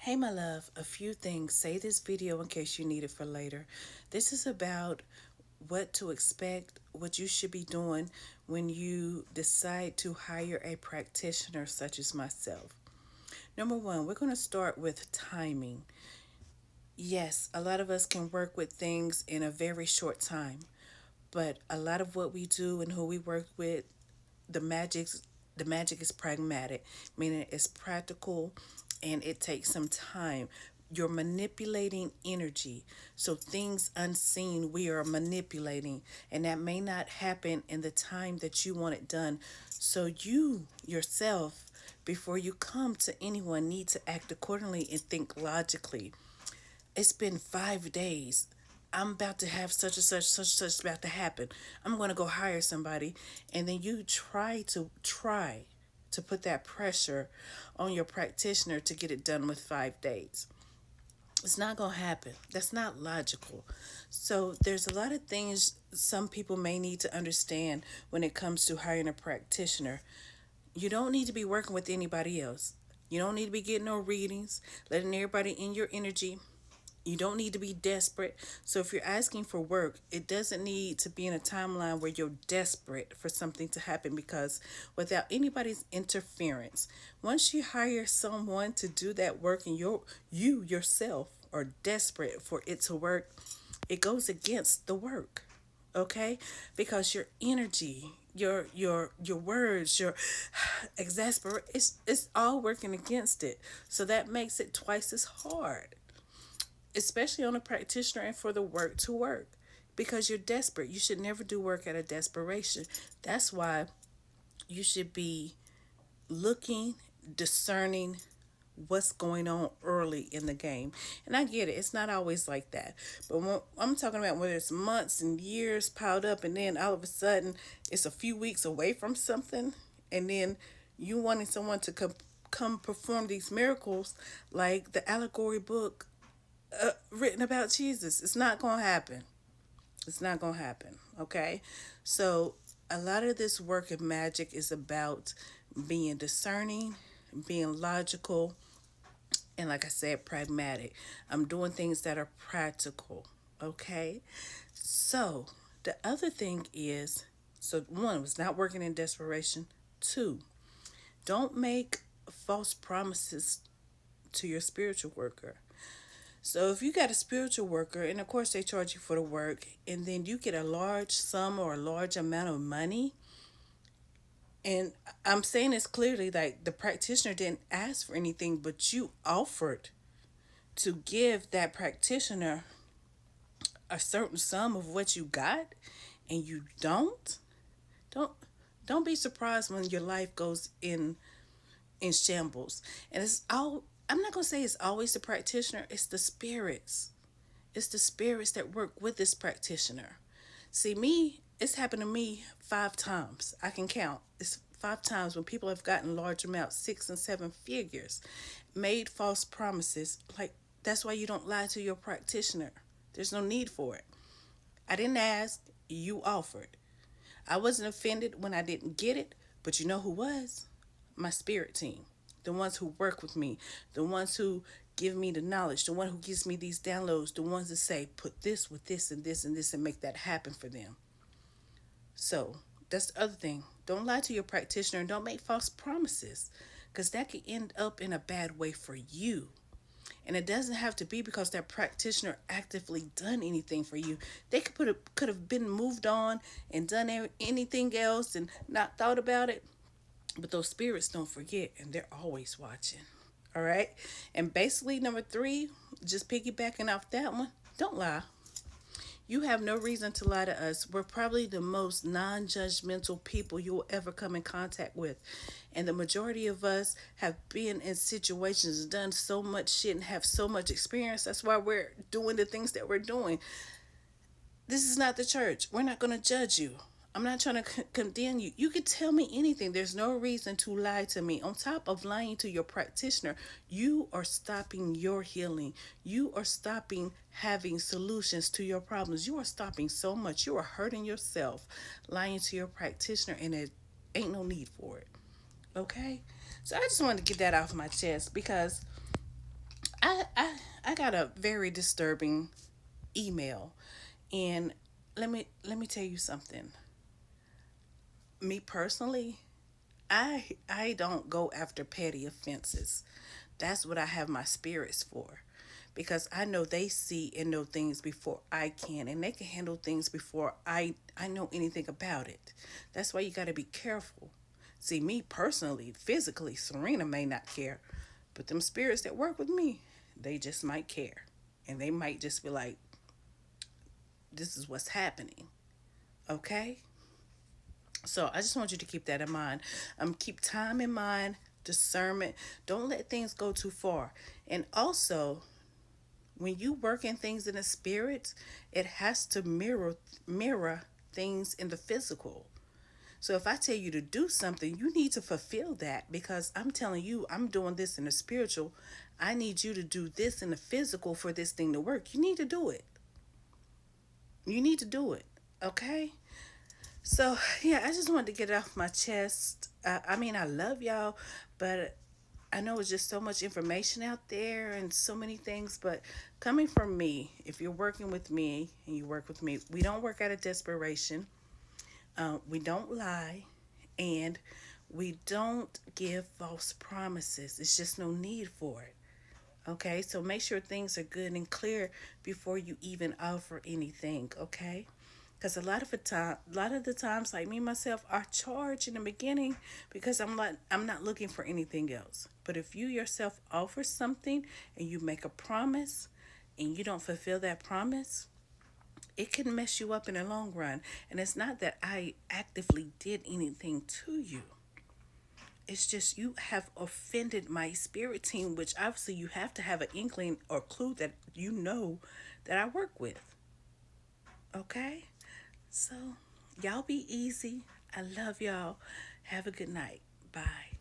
Hey, my love, a few things. Save this video in case you need it for later. This is about what to expect, what you should be doing when you decide to hire a practitioner such as myself. Number one, we're going to start with timing. Yes, a lot of us can work with things in a very short time, but a lot of what we do and who we work with, the magic's the magic is pragmatic, meaning it's practical and it takes some time. You're manipulating energy. So things unseen we are manipulating, and that may not happen in the time that you want it done. So you yourself, before you come to anyone, need to act accordingly and think logically. It's been 5 days. I'm about to have such about to happen. I'm going to go hire somebody, and then you try to put that pressure on your practitioner to get it done with 5 days. It's not going to happen. That's not logical. So there's a lot of things some people may need to understand when it comes to hiring a practitioner. You don't need to be working with anybody else. You don't need to be getting no readings, letting everybody in your energy. You don't need to be desperate. So if you're asking for work, it doesn't need to be in a timeline where you're desperate for something to happen, because without anybody's interference, once you hire someone to do that work and you yourself are desperate for it to work, it goes against the work. Okay? Because your energy, your words, your exasperate, it's all working against it. So that makes it twice as hard, especially on a practitioner and for the work to work, because you're desperate. You should never do work out of desperation. That's why you should be looking, discerning what's going on early in the game. And I get it, it's not always like that. But when I'm talking about whether it's months and years piled up, and then all of a sudden it's a few weeks away from something, and then you wanting someone to come perform these miracles like the allegory book written about Jesus. It's not going to happen. It's not going to happen. Okay? So, a lot of this work of magic is about being discerning, being logical, and like I said, pragmatic. I'm doing things that are practical. Okay? So, the other thing is, so one was not working in desperation. Two, don't make false promises to your spiritual worker. So if you got a spiritual worker, and of course they charge you for the work, and then you get a large sum or a large amount of money, and I'm saying this clearly, like the practitioner didn't ask for anything, but you offered to give that practitioner a certain sum of what you got, and you don't don't be surprised when your life goes in shambles. And it's all, I'm not gonna say it's always the practitioner, it's the spirits. It's the spirits that work with this practitioner. See, me, it's happened to me 5 times. I can count. It's 5 times when people have gotten large amounts, 6 and 7 figures, made false promises. Like, that's why you don't lie to your practitioner. There's no need for it. I didn't ask, you offered. I wasn't offended when I didn't get it, but you know who was? My spirit team. The ones who work with me, the ones who give me the knowledge, the one who gives me these downloads, the ones that say, put this with this and this and this and make that happen for them. So that's the other thing. Don't lie to your practitioner and don't make false promises, because that could end up in a bad way for you. And it doesn't have to be because that practitioner actively done anything for you. They could have been moved on and done anything else and not thought about it. But those spirits don't forget, and they're always watching. All right. And basically, number three, just piggybacking off that one, don't lie. You have no reason to lie to us. We're probably the most non judgmental people you'll ever come in contact with. And the majority of us have been in situations, done so much shit, and have so much experience. That's why we're doing the things that we're doing. This is not the church. We're not going to judge you. I'm not trying to condemn you. You can tell me anything. There's no reason to lie to me. On top of lying to your practitioner, you are stopping your healing. You are stopping having solutions to your problems. You are stopping so much. You are hurting yourself lying to your practitioner, and it ain't no need for it. Okay? So I just wanted to get that off my chest, because I got a very disturbing email, and let me tell you something. Me personally, I don't go after petty offenses. That's what I have my spirits for. Because I know they see and know things before I can, and they can handle things before I know anything about it. That's why you got to be careful. See, me personally, physically, Serena may not care, but them spirits that work with me, they just might care. And they might just be like, this is what's happening. Okay? So I just want you to keep that in mind. Keep time in mind, discernment. Don't let things go too far. And also, when you work in things in the spirit, it has to mirror things in the physical. So if I tell you to do something, you need to fulfill that, because I'm telling you I'm doing this in the spiritual. I need you to do this in the physical for this thing to work. You need to do it. You need to do it. Okay? So, yeah, I just wanted to get it off my chest. I mean, I love y'all, but I know it's just so much information out there and so many things. But coming from me, if you're working with me and you work with me, we don't work out of desperation. We don't lie, and we don't give false promises. It's just no need for it. Okay, so make sure things are good and clear before you even offer anything. Okay, because a lot of the times, like me myself, I charge in the beginning because I'm not looking for anything else. But if you yourself offer something and you make a promise and you don't fulfill that promise, it can mess you up in the long run. And it's not that I actively did anything to you. It's just you have offended my spirit team, which obviously you have to have an inkling or clue that you know that I work with. Okay? So, y'all be easy. I love y'all. Have a good night. Bye.